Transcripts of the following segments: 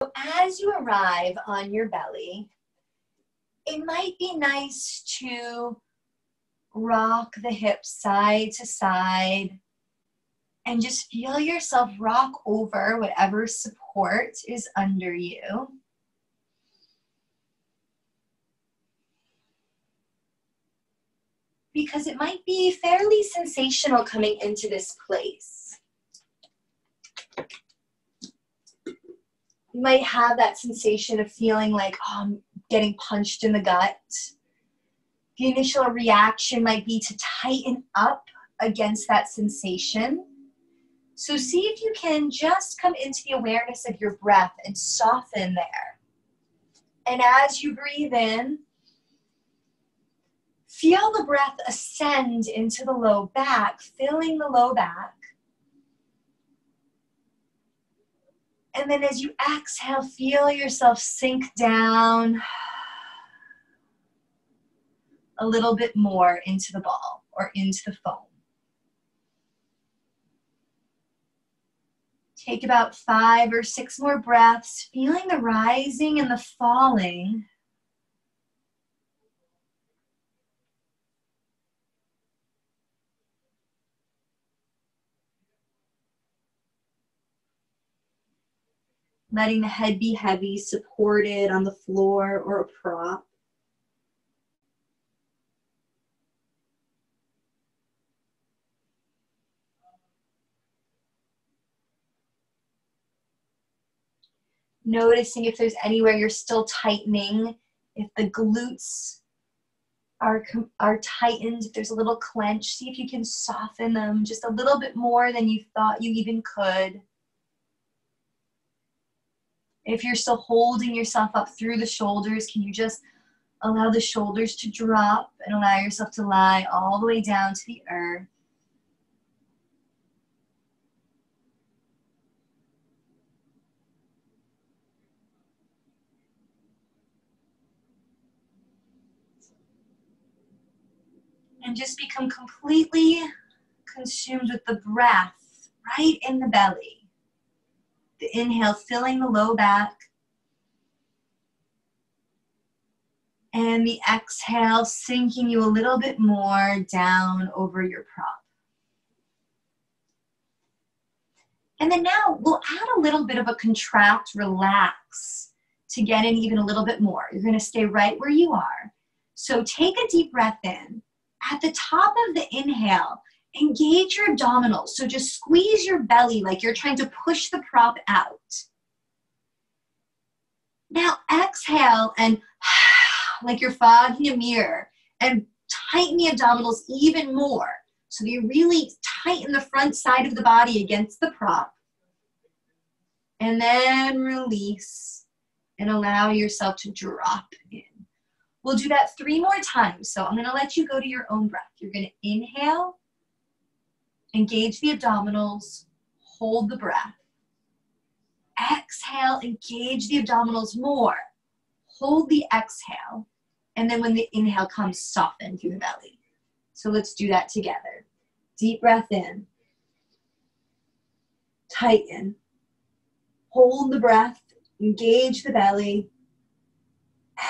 As you arrive on your belly, it might be nice to rock the hips side to side and just feel yourself rock over whatever support is under you. Because it might be fairly sensational coming into this place. You might have that sensation of feeling like, oh, I'm getting punched in the gut. The initial reaction might be to tighten up against that sensation. So see if you can just come into the awareness of your breath and soften there. And as you breathe in, feel the breath ascend into the low back, filling the low back. And then as you exhale, feel yourself sink down a little bit more into the ball or into the foam. Take about 5 or 6 more breaths, feeling the rising and the falling. Letting the head be heavy, supported on the floor or a prop. Noticing if there's anywhere you're still tightening, if the glutes are tightened, if there's a little clench, see if you can soften them just a little bit more than you thought you even could. If you're still holding yourself up through the shoulders, can you just allow the shoulders to drop and allow yourself to lie all the way down to the earth? And just become completely consumed with the breath right in the belly. The inhale filling the low back. And the exhale sinking you a little bit more down over your prop. And then now we'll add a little bit of a contract, relax to get in even a little bit more. You're going to stay right where you are. So take a deep breath in. At the top of the inhale, engage your abdominals. So just squeeze your belly like you're trying to push the prop out. Now exhale and like you're fogging a mirror and tighten the abdominals even more. So that you really tighten the front side of the body against the prop. And then release and allow yourself to drop in. We'll do that 3 more times. So I'm going to let you go to your own breath. You're going to inhale, engage the abdominals, hold the breath. Exhale, engage the abdominals more. Hold the exhale. And then when the inhale comes, soften through the belly. So let's do that together. Deep breath in. Tighten. Hold the breath. Engage the belly.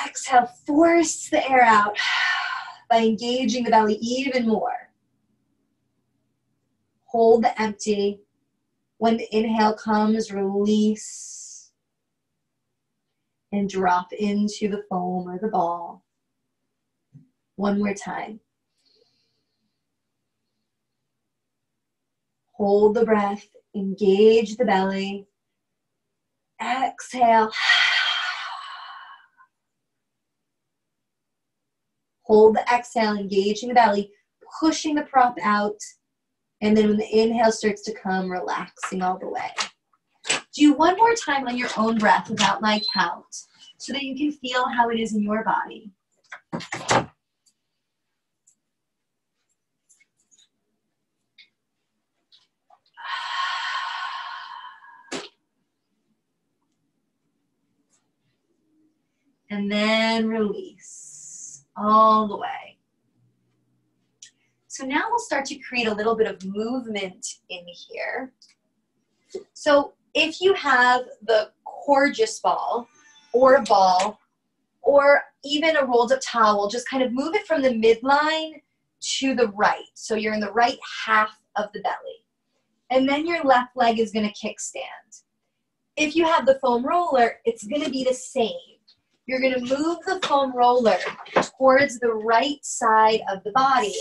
Exhale, force the air out by engaging the belly even more. Hold the empty. When the inhale comes, release and drop into the foam or the ball. One more time. Hold the breath, engage the belly. Exhale. Hold the exhale, engaging the belly, pushing the prop out. And then when the inhale starts to come, relaxing all the way. Do one more time on your own breath without my count so that you can feel how it is in your body. And then release all the way. So now we'll start to create a little bit of movement in here. So if you have the Coregeous ball or a ball or even a rolled up towel, just kind of move it from the midline to the right. So you're in the right half of the belly. And then your left leg is going to kickstand. If you have the foam roller, it's going to be the same. You're going to move the foam roller towards the right side of the body.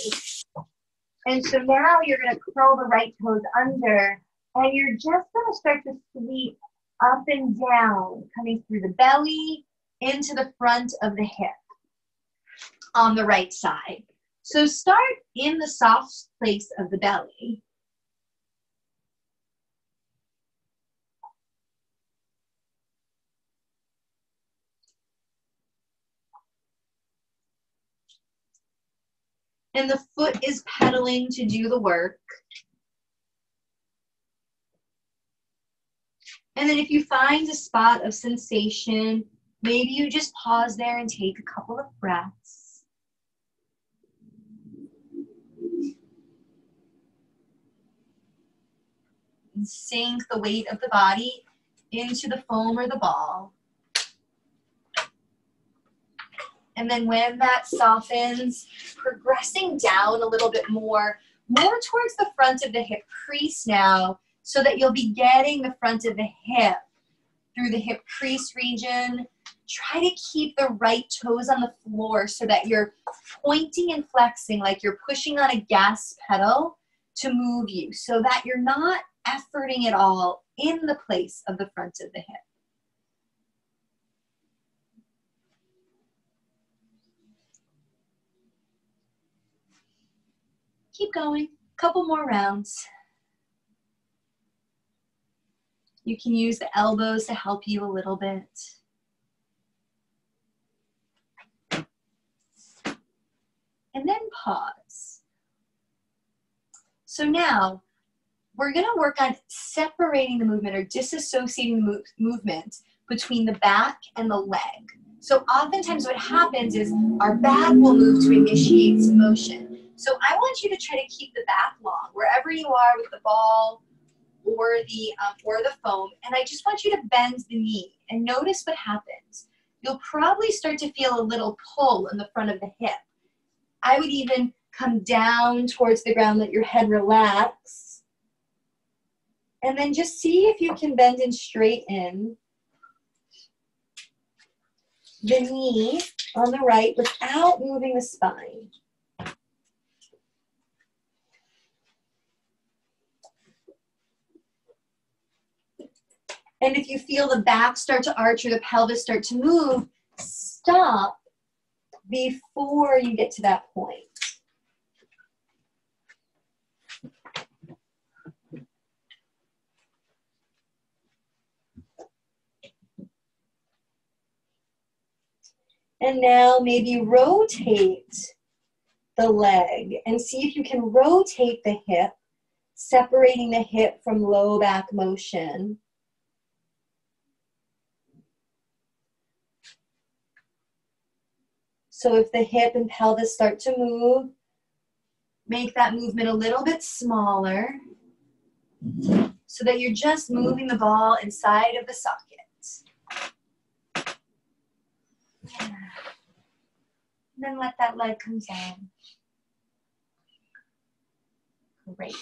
And so now you're going to curl the right toes under, and you're just going to start to sweep up and down, coming through the belly into the front of the hip on the right side. So start in the soft place of the belly. And the foot is pedaling to do the work. And then if you find a spot of sensation, maybe you just pause there and take a couple of breaths. And sink the weight of the body into the foam or the ball. And then when that softens, progressing down a little bit more towards the front of the hip crease now, so that you'll be getting the front of the hip through the hip crease region. Try to keep the right toes on the floor so that you're pointing and flexing like you're pushing on a gas pedal to move you, so that you're not efforting at all in the place of the front of the hip. Keep going, couple more rounds. You can use the elbows to help you a little bit. And then pause. So now we're going to work on separating the movement or disassociating the movement between the back and the leg. So oftentimes what happens is our back will move to initiate some motion. So I want you to try to keep the back long wherever you are with the ball or the foam, and I just want you to bend the knee and notice what happens. You'll probably start to feel a little pull in the front of the hip. I would even come down towards the ground, let your head relax, and then just see if you can bend and straighten the knee on the right without moving the spine. And if you feel the back start to arch or the pelvis start to move, stop before you get to that point. And now maybe rotate the leg and see if you can rotate the hip, separating the hip from low back motion. So if the hip and pelvis start to move, make that movement a little bit smaller so that you're just moving the ball inside of the socket. Yeah. And then let that leg come down. Great.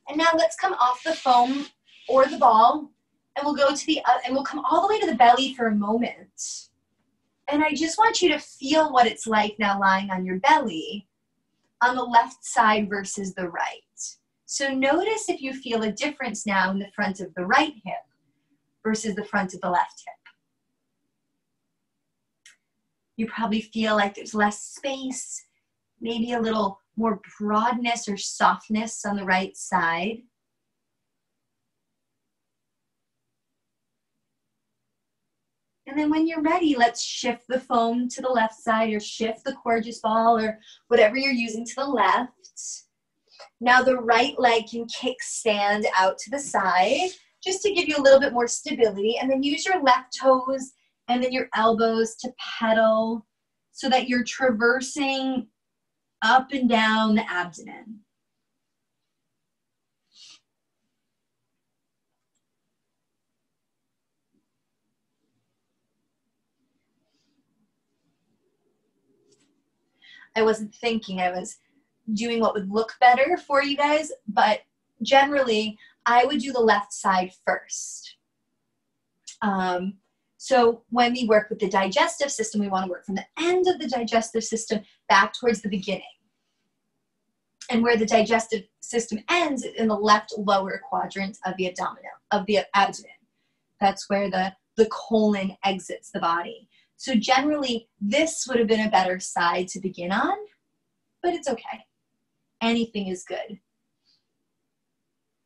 And now let's come off the foam or the ball, and we'll go to the and we'll come all the way to the belly for a moment. And I just want you to feel what it's like now lying on your belly on the left side versus the right. So notice if you feel a difference now in the front of the right hip versus the front of the left hip. You probably feel like there's less space, maybe a little more broadness or softness on the right side. And then when you're ready, let's shift the foam to the left side or shift the Coregeous ball or whatever you're using to the left. Now the right leg can kickstand out to the side just to give you a little bit more stability, and then use your left toes and then your elbows to pedal so that you're traversing up and down the abdomen. I wasn't thinking. I was doing what would look better for you guys, but generally I would do the left side first. So when we work with the digestive system, we want to work from the end of the digestive system back towards the beginning. And where the digestive system ends in the left lower quadrant of the abdomen. That's where the colon exits the body. So generally, this would have been a better side to begin on, but it's okay. Anything is good.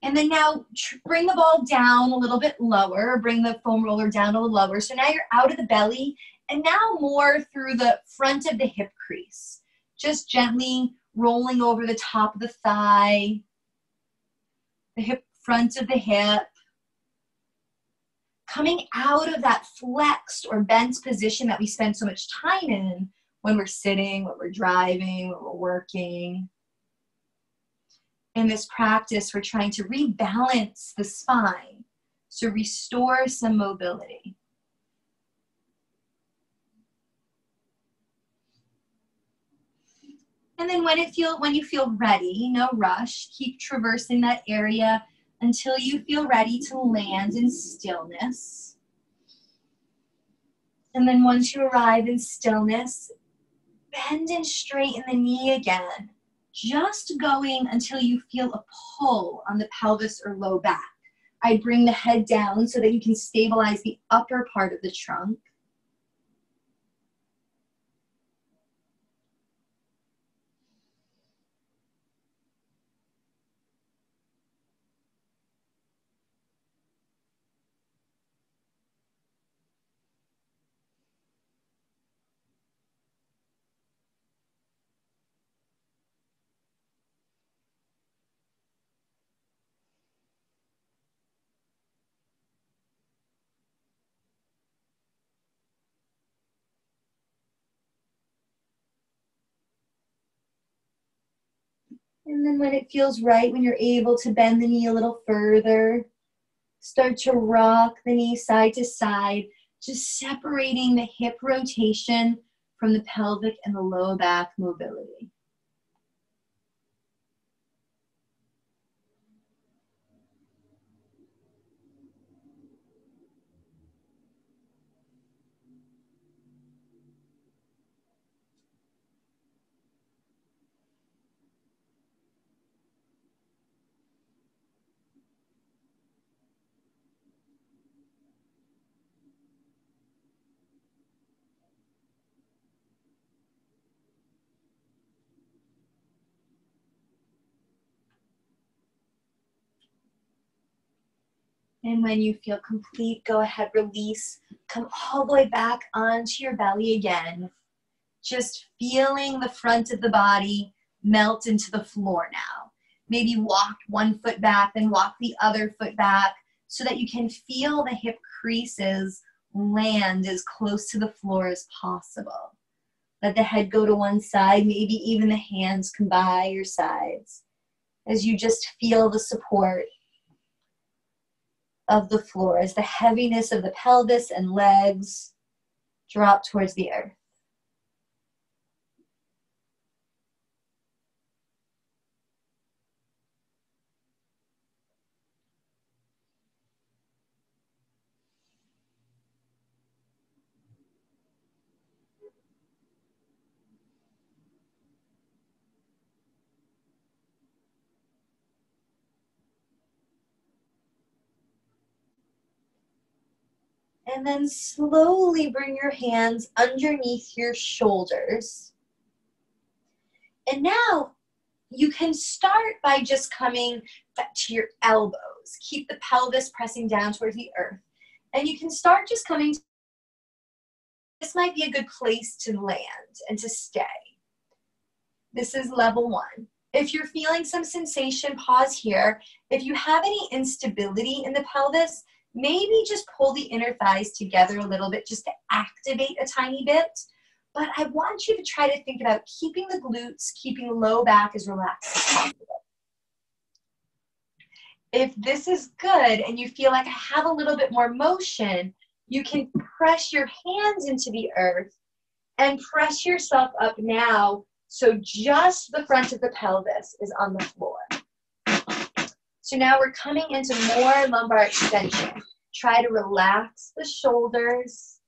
And then now bring the ball down a little bit lower, bring the foam roller down a little lower. So now you're out of the belly and now more through the front of the hip crease. Just gently rolling over the top of the thigh, the hip, front of the hip. Coming out of that flexed or bent position that we spend so much time in when we're sitting, when we're driving, when we're working. In this practice, we're trying to rebalance the spine to restore some mobility. And then when you feel ready, no rush, keep traversing that area until you feel ready to land in stillness. And then once you arrive in stillness, bend and straighten the knee again. Just going until you feel a pull on the pelvis or low back. I bring the head down so that you can stabilize the upper part of the trunk. And then when it feels right, when you're able to bend the knee a little further, start to rock the knee side to side, just separating the hip rotation from the pelvic and the low back mobility. And when you feel complete, go ahead, release. Come all the way back onto your belly again. Just feeling the front of the body melt into the floor now. Maybe walk one foot back, then walk the other foot back so that you can feel the hip creases land as close to the floor as possible. Let the head go to one side, maybe even the hands come by your sides as you just feel the support of the floor, as the heaviness of the pelvis and legs drop towards the earth. And then slowly bring your hands underneath your shoulders. And now you can start by just coming back to your elbows. Keep the pelvis pressing down towards the earth. And you can start just coming. This might be a good place to land and to stay. This is level one. If you're feeling some sensation, pause here. If you have any instability in the pelvis, maybe just pull the inner thighs together a little bit just to activate a tiny bit. But I want you to try to think about keeping the glutes, keeping the low back as relaxed as possible. If this is good and you feel like I have a little bit more motion, you can press your hands into the earth and press yourself up now So just the front of the pelvis is on the floor. So now we're coming into more lumbar extension. Try to relax the shoulders.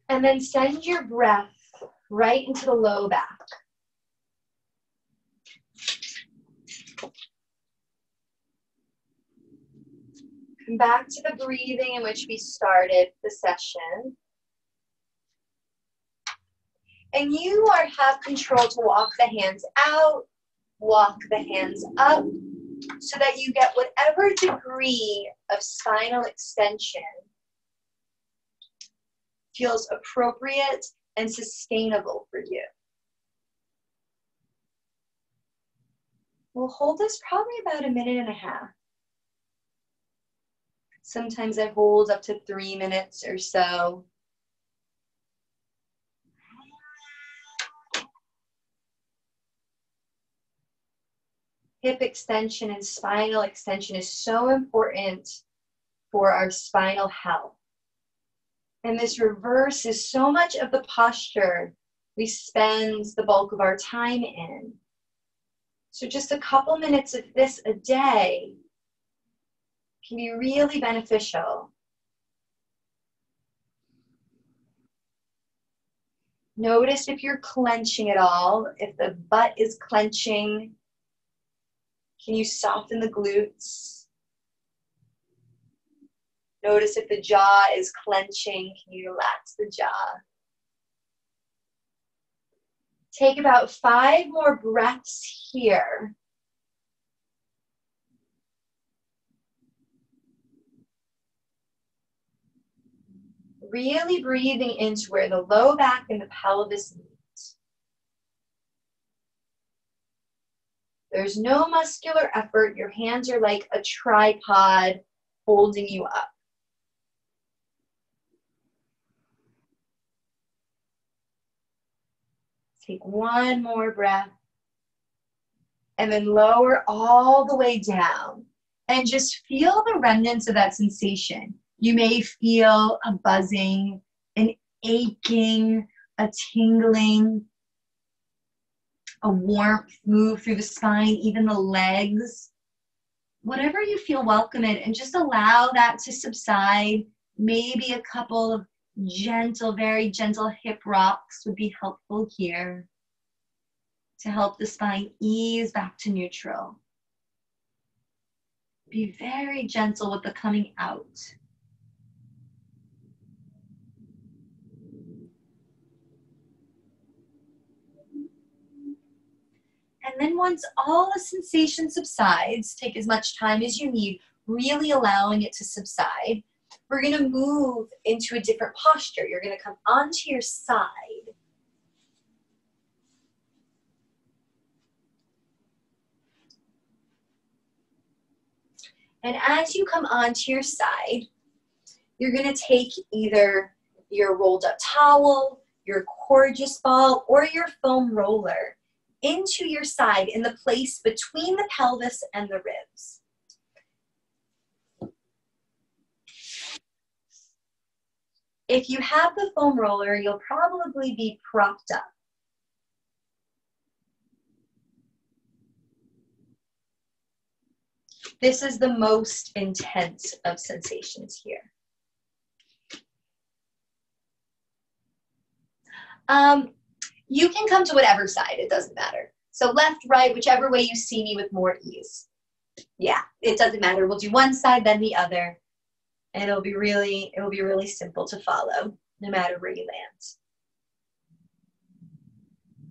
And then send your breath right into the low back. Come back to the breathing in which we started the session. And you have control to walk the hands out, walk the hands up, so that you get whatever degree of spinal extension feels appropriate and sustainable for you. We'll hold this probably about 1.5 minutes. Sometimes I hold up to 3 minutes or so. Hip extension and spinal extension is so important for our spinal health. And this reverse is so much of the posture we spend the bulk of our time in. So just a couple minutes of this a day can be really beneficial. Notice if you're clenching at all, if the butt is clenching. Can you soften the glutes? Notice if the jaw is clenching. Can you relax the jaw? Take about 5 more breaths here. Really breathing into where the low back and the pelvis meet. There's no muscular effort. Your hands are like a tripod holding you up. Take 1 more breath. And then lower all the way down. And just feel the remnants of that sensation. You may feel a buzzing, an aching, a tingling, a warmth move through the spine, even the legs. Whatever you feel welcome in, and just allow that to subside. Maybe a couple of gentle, very gentle hip rocks would be helpful here to help the spine ease back to neutral. Be very gentle with the coming out. And then once all the sensation subsides, take as much time as you need, really allowing it to subside. We're going to move into a different posture. You're going to come onto your side. And as you come onto your side, you're going to take either your rolled up towel, your Coregeous ball, or your foam roller into your side in the place between the pelvis and the ribs. If you have the foam roller, you'll probably be propped up. This is the most intense of sensations here. You can come to whatever side, it doesn't matter. So left, right, whichever way you see me with more ease. Yeah, it doesn't matter. We'll do one side, then the other. And it'll be really simple to follow, no matter where you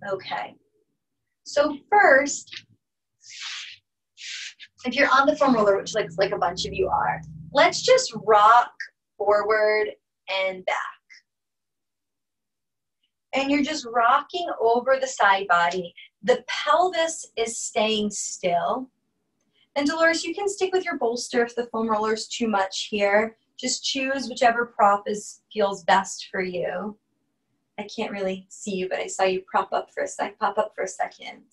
land. Okay. So first, if you're on the foam roller, which looks like a bunch of you are, let's just rock forward and back. And you're just rocking over the side body. The pelvis is staying still. And Dolores, you can stick with your bolster if the foam roller is too much here. Just choose whichever prop feels best for you. I can't really see you, but I saw you pop up for a second.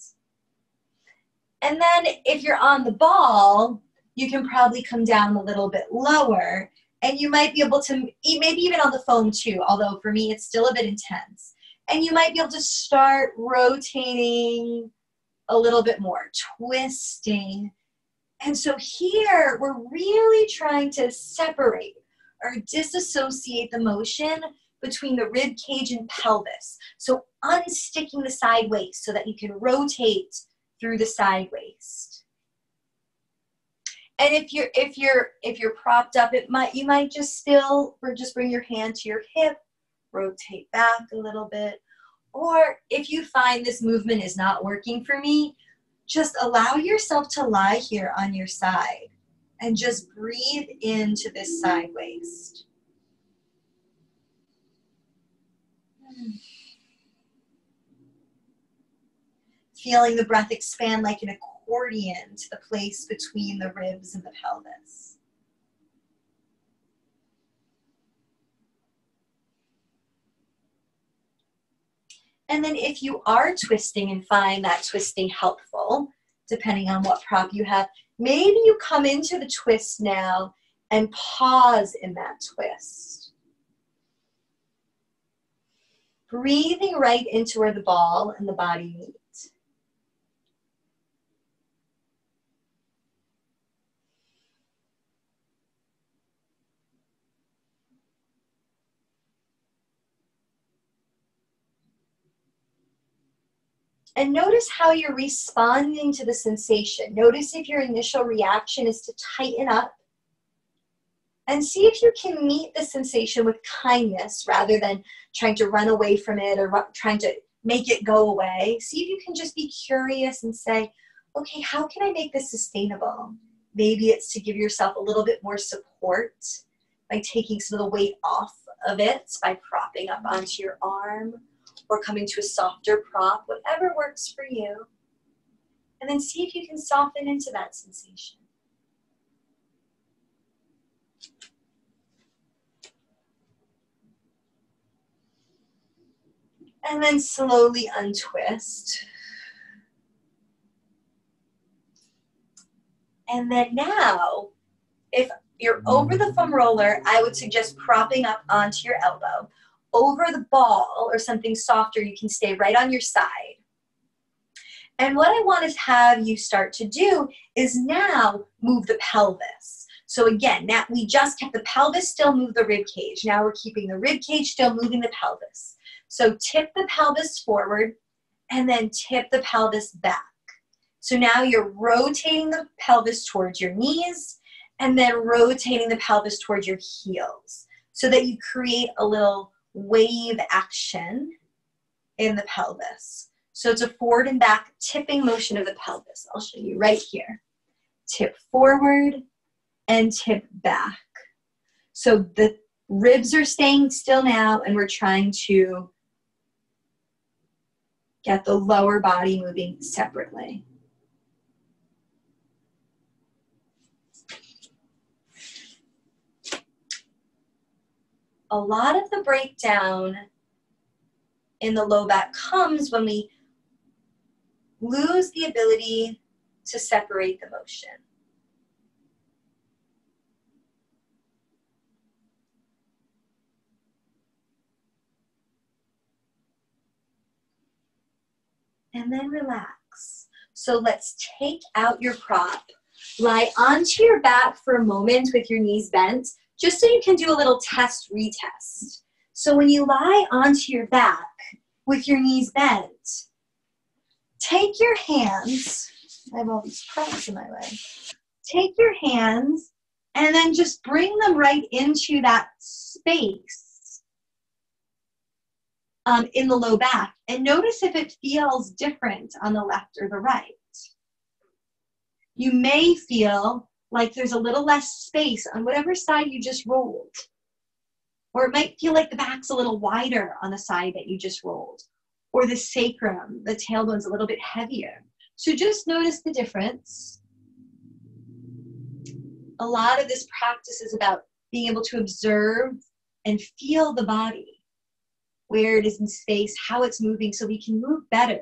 And then if you're on the ball, you can probably come down a little bit lower. And you might be able to, maybe even on the foam too, although for me it's still a bit intense. And you might be able to start rotating a little bit more, twisting. And so here, we're really trying to separate or disassociate the motion between the rib cage and pelvis. So unsticking the side waist so that you can rotate through the side waist. And if you're propped up, you might just bring your hand to your hip, rotate back a little bit. Or if you find this movement is not working for me, just allow yourself to lie here on your side and just breathe into this side waist. Feeling the breath expand like an accordion to the place between the ribs and the pelvis. And then if you are twisting and find that twisting helpful, depending on what prop you have, maybe you come into the twist now and pause in that twist. Breathing right into where the ball and the body meet. And notice how you're responding to the sensation. Notice if your initial reaction is to tighten up. And see if you can meet the sensation with kindness rather than trying to run away from it or trying to make it go away. See if you can just be curious and say, okay, how can I make this sustainable? Maybe it's to give yourself a little bit more support by taking some of the weight off of it, by propping up onto your arm, or coming to a softer prop, whatever works for you. And then see if you can soften into that sensation. And then slowly untwist. And then now, if you're over the foam roller, I would suggest propping up onto your elbow. Over the ball or something softer, you can stay right on your side. And what I want to have you start to do is now move the pelvis. So again, now we just kept the pelvis still, move the rib cage. Now we're keeping the rib cage still, moving the pelvis. So tip the pelvis forward and then tip the pelvis back. So now you're rotating the pelvis towards your knees and then rotating the pelvis towards your heels so that you create a little wave action in the pelvis. So it's a forward and back tipping motion of the pelvis. I'll show you right here. Tip forward and tip back. So the ribs are staying still now and we're trying to get the lower body moving separately. A lot of the breakdown in the low back comes when we lose the ability to separate the motion. And then relax. So let's take out your prop. Lie onto your back for a moment with your knees bent, just so you can do a little test retest. So when you lie onto your back with your knees bent, take your hands, I have all these props in my way. Take your hands and then just bring them right into that space in the low back. And notice if it feels different on the left or the right. You may feel like there's a little less space on whatever side you just rolled. Or it might feel like the back's a little wider on the side that you just rolled. Or the sacrum, the tailbone's a little bit heavier. So just notice the difference. A lot of this practice is about being able to observe and feel the body, where it is in space, how it's moving, so we can move better,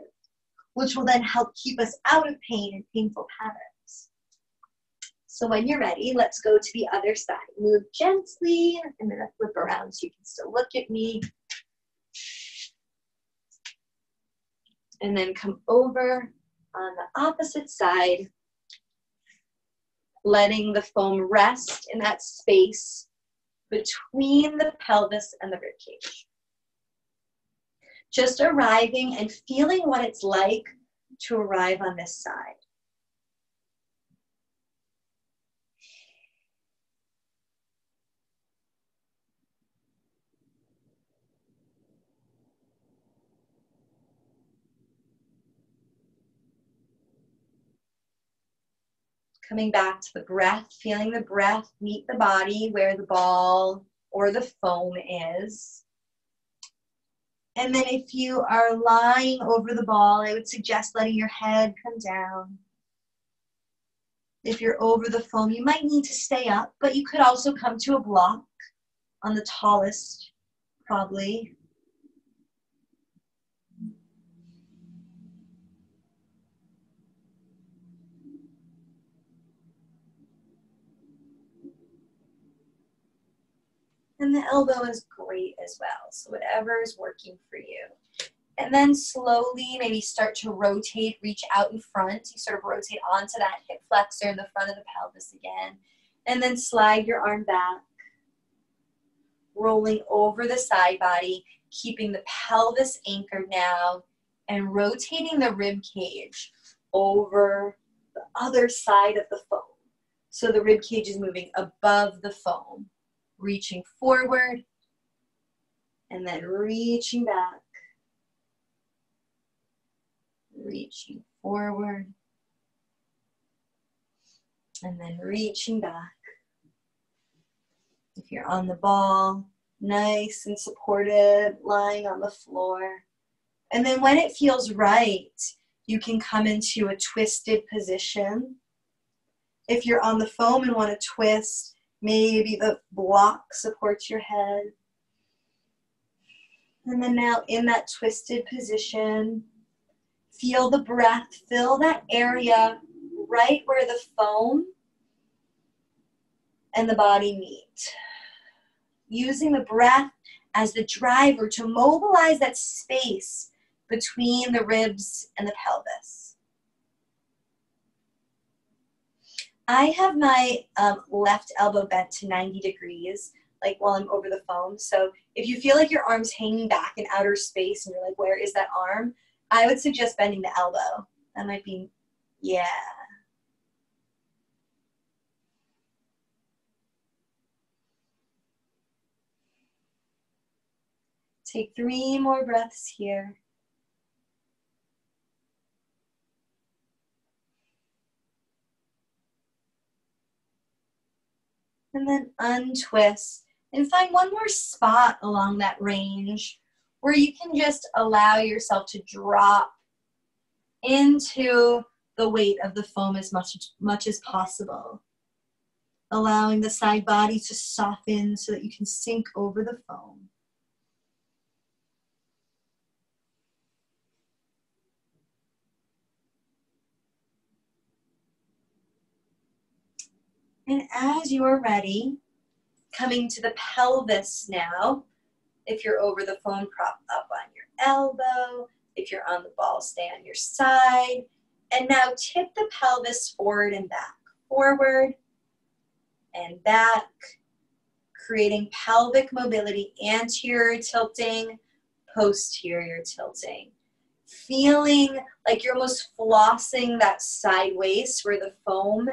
which will then help keep us out of pain and painful patterns. So when you're ready, let's go to the other side. Move gently. I'm going to flip around so you can still look at me. And then come over on the opposite side, letting the foam rest in that space between the pelvis and the rib cage. Just arriving and feeling what it's like to arrive on this side. Coming back to the breath, feeling the breath meet the body where the ball or the foam is. And then if you are lying over the ball, I would suggest letting your head come down. If you're over the foam, you might need to stay up, but you could also come to a block on the tallest, probably. And the elbow is great as well, so whatever is working for you. And then slowly maybe start to rotate, reach out in front. You sort of rotate onto that hip flexor in the front of the pelvis again. And then slide your arm back, rolling over the side body, keeping the pelvis anchored now, and rotating the rib cage over the other side of the foam. So the rib cage is moving above the foam, reaching forward, and then reaching back. Reaching forward, and then reaching back. If you're on the ball, nice and supported, lying on the floor. And then when it feels right, you can come into a twisted position. If you're on the foam and want to twist, maybe the block supports your head. And then now in that twisted position, feel the breath, fill that area right where the foam and the body meet. Using the breath as the driver to mobilize that space between the ribs and the pelvis. I have my left elbow bent to 90 degrees, like while I'm over the foam. So if you feel like your arm's hanging back in outer space and you're like, where is that arm? I would suggest bending the elbow. That might be, yeah. Take 3 more breaths here. And then untwist and find one more spot along that range where you can just allow yourself to drop into the weight of the foam as much as possible. Allowing the side body to soften so that you can sink over the foam. And as you are ready, coming to the pelvis now. If you're over the foam, prop up on your elbow. If you're on the ball, stay on your side. And now tip the pelvis forward and back. Forward and back, creating pelvic mobility, anterior tilting, posterior tilting. Feeling like you're almost flossing that side waist where the foam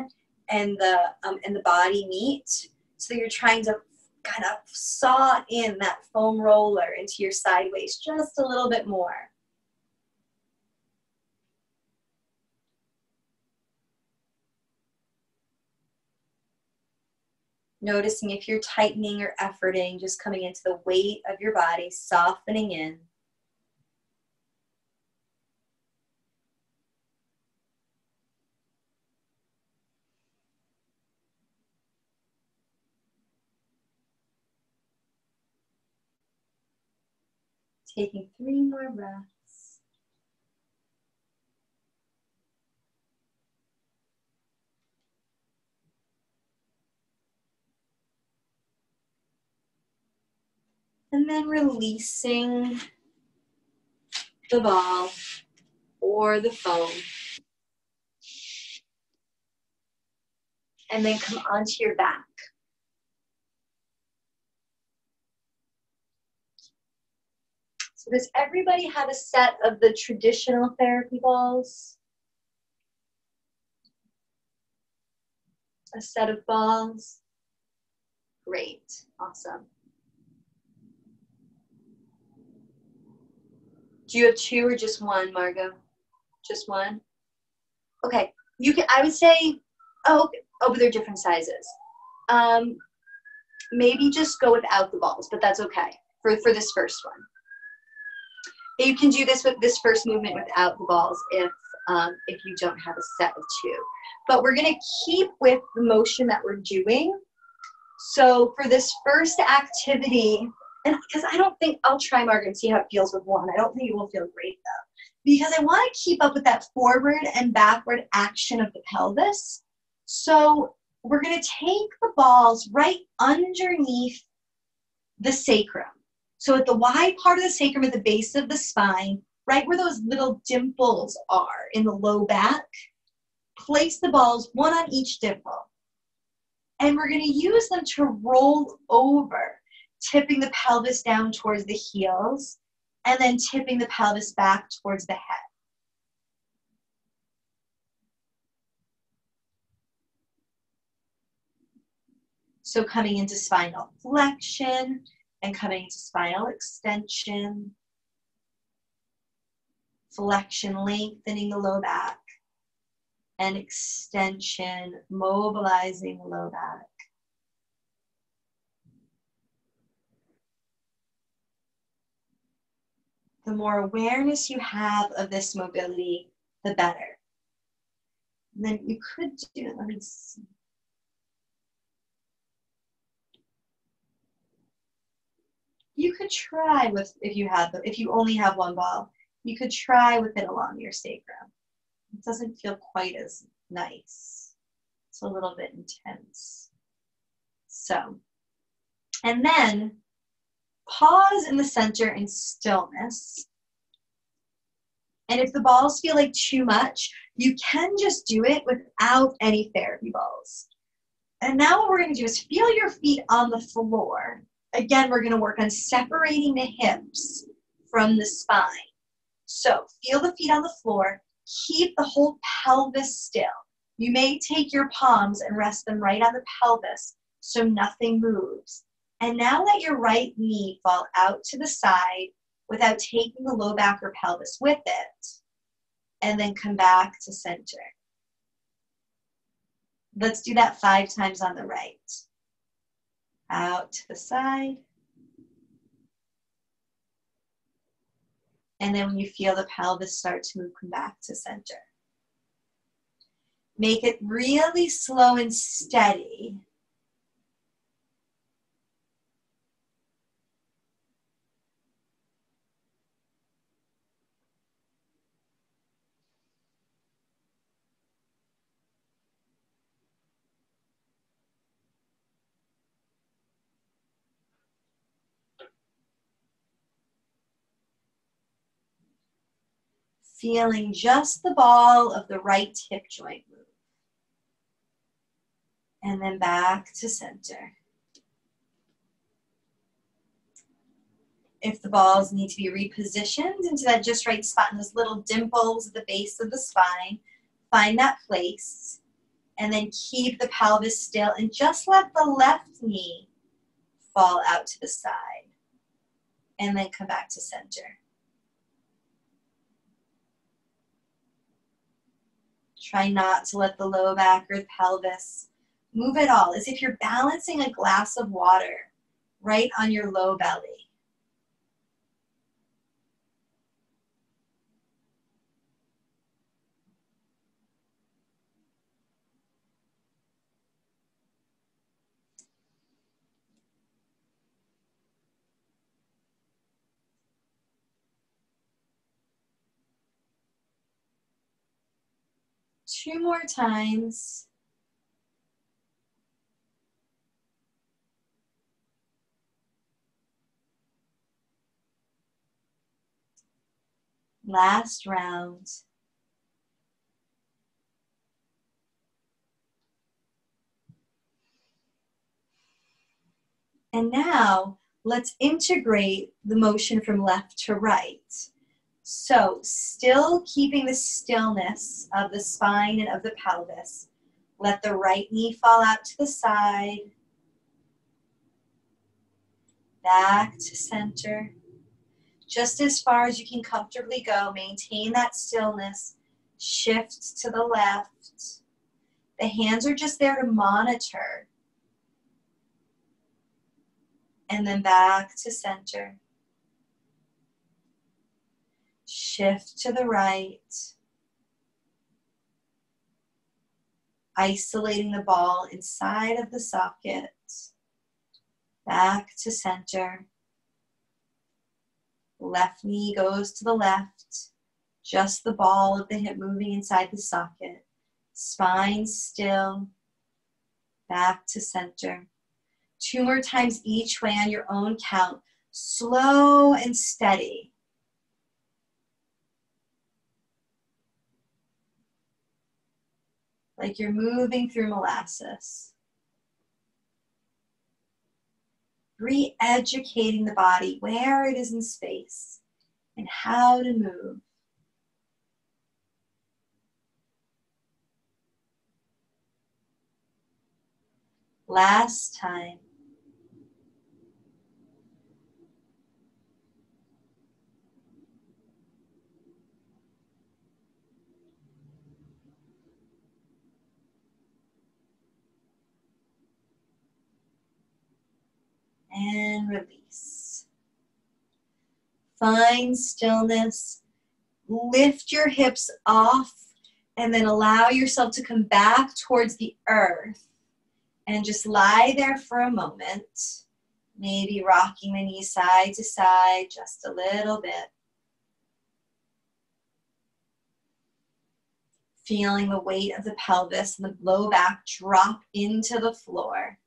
and the body meet. So you're trying to kind of saw in that foam roller into your side waist just a little bit more. Noticing if you're tightening or efforting, just coming into the weight of your body, softening in. Taking 3 more breaths. And then releasing the ball or the foam. And then come onto your back. So does everybody have a set of the traditional therapy balls? A set of balls? Great, awesome. Do you have two or just one, Margot? Just one? Okay, you can, I would say, but they're different sizes. Maybe just go without the balls, but that's okay for this first one. You can do this with this first movement without the balls if you don't have a set of two. But we're gonna keep with the motion that we're doing. So for this first activity, and because I don't think, I'll try, Margaret, and see how it feels with one. I don't think it will feel great though. Because I want to keep up with that forward and backward action of the pelvis. So we're going to take the balls right underneath the sacrum. So at the wide part of the sacrum at the base of the spine, right where those little dimples are in the low back, place the balls, one on each dimple. And we're going to use them to roll over, tipping the pelvis down towards the heels, and then tipping the pelvis back towards the head. So coming into spinal flexion and coming into spinal extension. Flexion, lengthening the low back. And extension, mobilizing the low back. The more awareness you have of this mobility, the better. And then you could do, let me see. You could try with, if you only have one ball, you could try with it along your sacrum. It doesn't feel quite as nice. It's a little bit intense. So, and then pause in the center in stillness. And if the balls feel like too much, you can just do it without any therapy balls. And now what we're going to do is feel your feet on the floor. Again, we're going to work on separating the hips from the spine. So feel the feet on the floor. Keep the whole pelvis still. You may take your palms and rest them right on the pelvis so nothing moves. And now let your right knee fall out to the side without taking the low back or pelvis with it. And then come back to center. Let's do that 5 times on the right. Out to the side. And then when you feel the pelvis start to move, come back to center. Make it really slow and steady. Feeling just the ball of the right hip joint move. And then back to center. If the balls need to be repositioned into that just right spot in those little dimples at the base of the spine, find that place. And then keep the pelvis still and just let the left knee fall out to the side. And then come back to center. Try not to let the low back or the pelvis move at all, as if you're balancing a glass of water right on your low belly. Two more times. Last round. And now let's integrate the motion from left to right. So still keeping the stillness of the spine and of the pelvis. Let the right knee fall out to the side. Back to center. Just as far as you can comfortably go, maintain that stillness. Shift to the left. The hands are just there to monitor. And then back to center. Shift to the right. Isolating the ball inside of the socket. Back to center. Left knee goes to the left. Just the ball of the hip moving inside the socket. Spine still. Back to center. 2 more times each way on your own count. Slow and steady. Like you're moving through molasses. Re-educating the body where it is in space and how to move. Last time. And release. Find stillness. Lift your hips off and then allow yourself to come back towards the earth and just lie there for a moment. Maybe rocking the knees side to side just a little bit. Feeling the weight of the pelvis and the low back drop into the floor.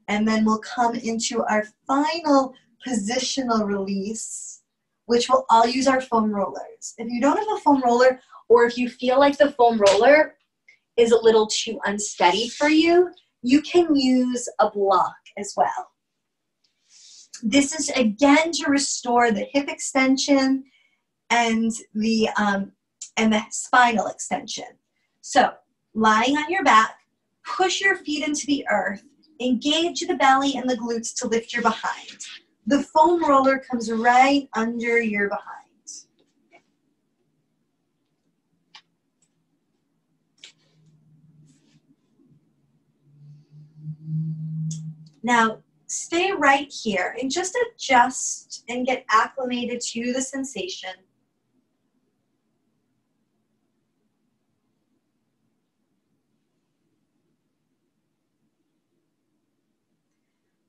And then we'll come into our final positional release, which we'll all use our foam rollers. If you don't have a foam roller, or if you feel like the foam roller is a little too unsteady for you, you can use a block as well. This is again to restore the hip extension and the spinal extension. So lying on your back, push your feet into the earth, engage the belly and the glutes to lift your behind. The foam roller comes right under your behind. Now, stay right here and just adjust and get acclimated to the sensation.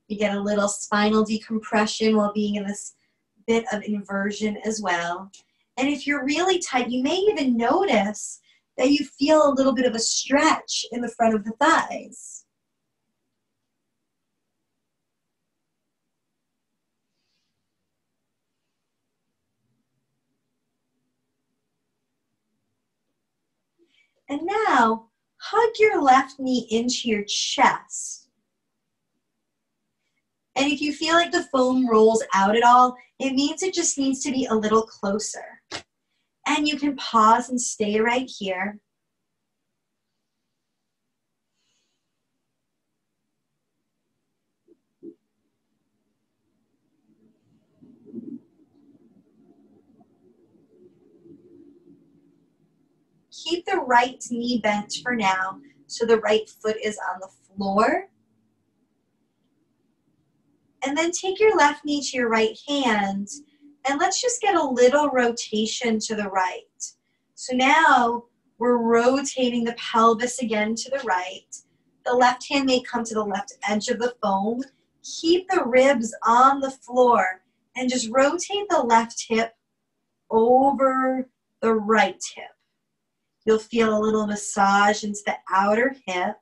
You get a little spinal decompression while being in this bit of inversion as well. And if you're really tight, you may even notice that you feel a little bit of a stretch in the front of the thighs. And now, hug your left knee into your chest. And if you feel like the foam rolls out at all, it means it just needs to be a little closer. And you can pause and stay right here. Keep the right knee bent for now, so the right foot is on the floor. And then take your left knee to your right hand, and let's just get a little rotation to the right. So now we're rotating the pelvis again to the right. The left hand may come to the left edge of the foam. Keep the ribs on the floor and just rotate the left hip over the right hip. You'll feel a little massage into the outer hip.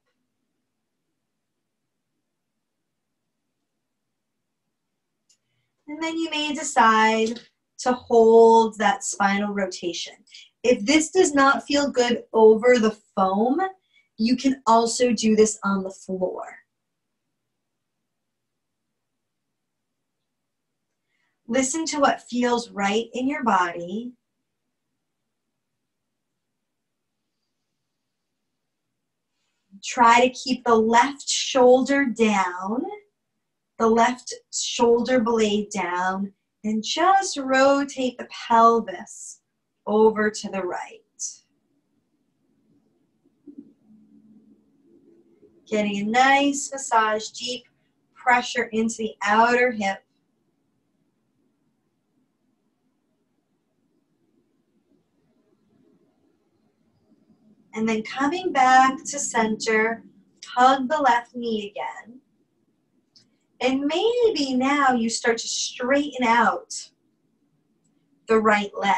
And then you may decide to hold that spinal rotation. If this does not feel good over the foam, you can also do this on the floor. Listen to what feels right in your body. Try to keep the left shoulder down, the left shoulder blade down, and just rotate the pelvis over to the right. Getting a nice massage, deep pressure into the outer hip. And then coming back to center, hug the left knee again. And maybe now you start to straighten out the right leg.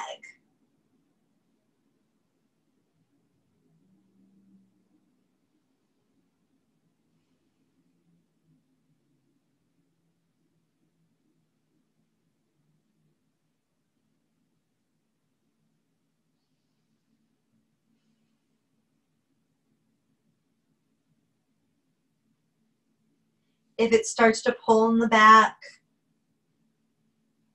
If it starts to pull in the back,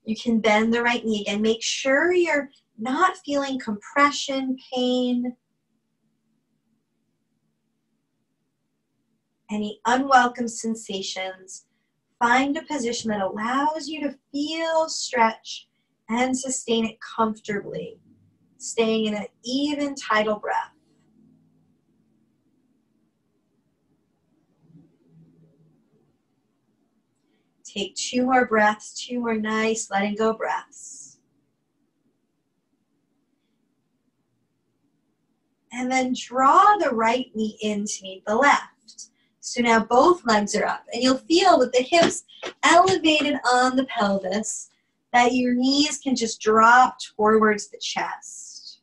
you can bend the right knee again. Make sure you're not feeling compression, pain, any unwelcome sensations. Find a position that allows you to feel stretch and sustain it comfortably, staying in an even tidal breath. Take 2 more breaths, 2 more nice letting go breaths. And then draw the right knee in to meet the left. So now both legs are up, and you'll feel with the hips elevated on the pelvis that your knees can just drop towards the chest.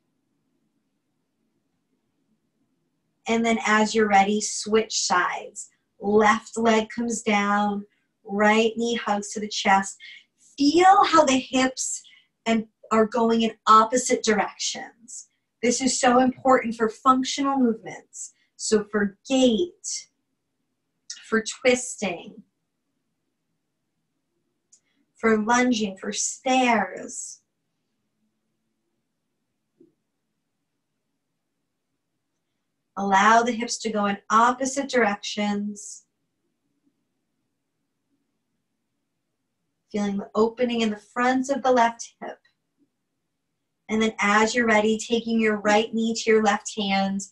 And then as you're ready, switch sides. Left leg comes down, right knee hugs to the chest. Feel how the hips are going in opposite directions. This is so important for functional movements. So for gait, for twisting, for lunging, for stairs. Allow the hips to go in opposite directions. Feeling the opening in the front of the left hip. And then as you're ready, taking your right knee to your left hand,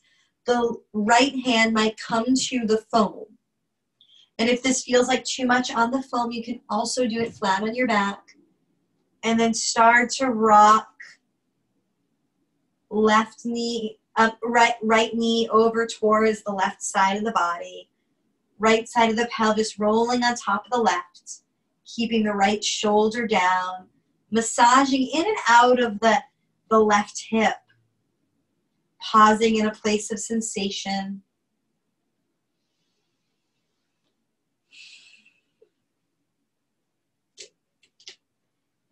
the right hand might come to the foam. And if this feels like too much on the foam, you can also do it flat on your back. And then start to rock left knee up, right knee over towards the left side of the body. Right side of the pelvis rolling on top of the left. Keeping the right shoulder down, massaging in and out of the left hip, pausing in a place of sensation.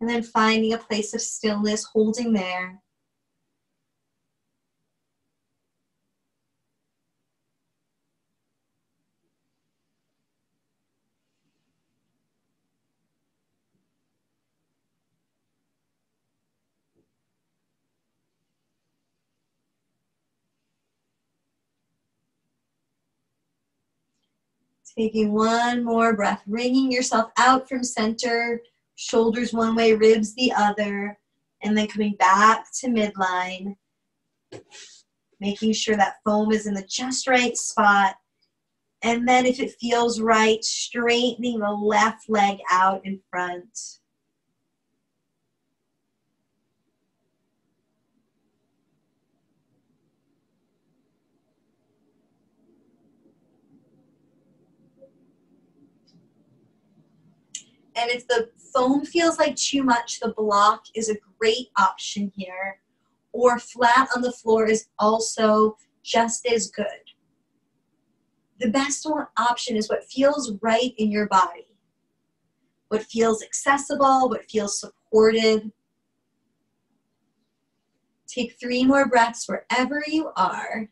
And then finding a place of stillness, holding there. Taking one more breath, wringing yourself out from center, shoulders one way, ribs the other, and then coming back to midline, making sure that foam is in the just right spot. And then if it feels right, straightening the left leg out in front. And if the foam feels like too much, the block is a great option here. Or flat on the floor is also just as good. The best option is what feels right in your body. What feels accessible, what feels supported. Take 3 more breaths wherever you are.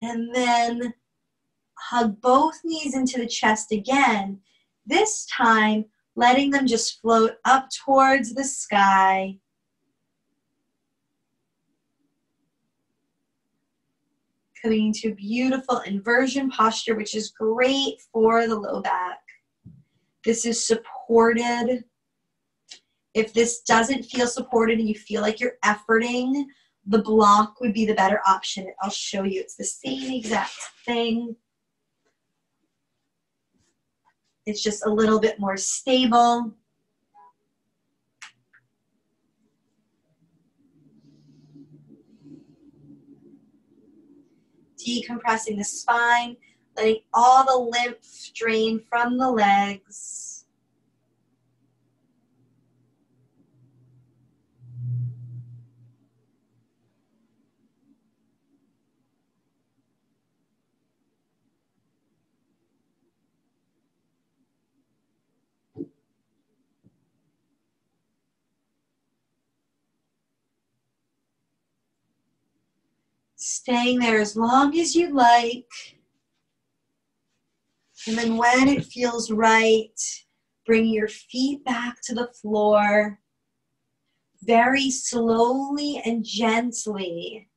And then hug both knees into the chest again. This time, letting them just float up towards the sky. Coming into a beautiful inversion posture, which is great for the low back. This is supported. If this doesn't feel supported and you feel like you're efforting, the block would be the better option. I'll show you. It's the same exact thing. It's just a little bit more stable. Decompressing the spine, letting all the lymph drain from the legs. Staying there as long as you like. And then when it feels right, bring your feet back to the floor. Very slowly and gently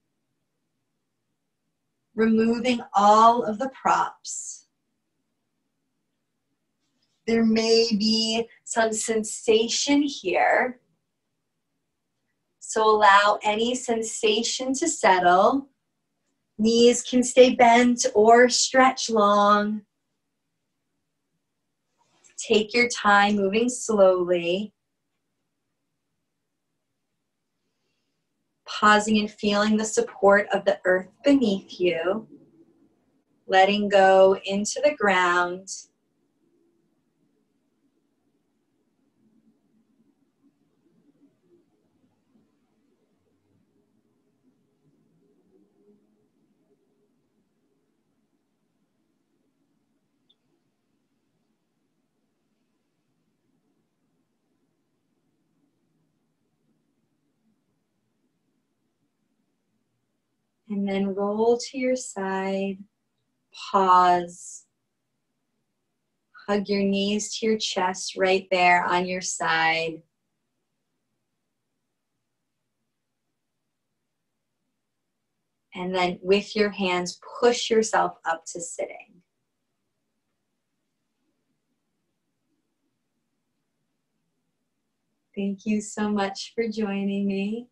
removing all of the props. There may be some sensation here. So allow any sensation to settle. Knees can stay bent or stretch long. Take your time moving slowly. Pausing and feeling the support of the earth beneath you. Letting go into the ground. And then roll to your side. Pause. Hug your knees to your chest right there on your side. And then with your hands, push yourself up to sitting. Thank you so much for joining me.